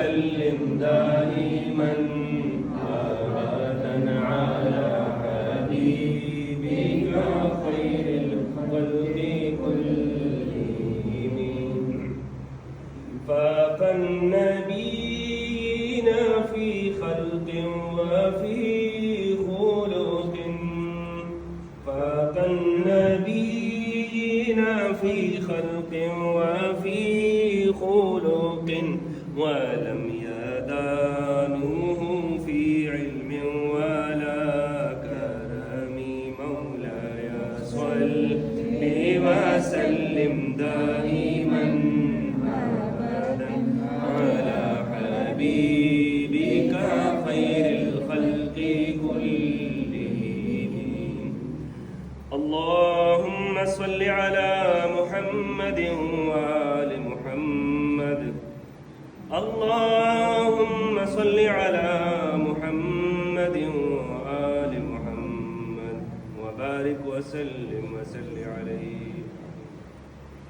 وسلم دائما أبدا على حبيبك خير الخلق كلهم. فاق النبيين في خلق وفي خلق، فاق النبيين في خلق وفي خلق، ولم يدانوه في علم ولا كرم. مولاي صل وسلم دائما أبدا على حبيبك خير الخلق كلهم. اللهم صل على محمد وآل محمد. اللهم صل على محمد وآل محمد وبارك وسلم عليه.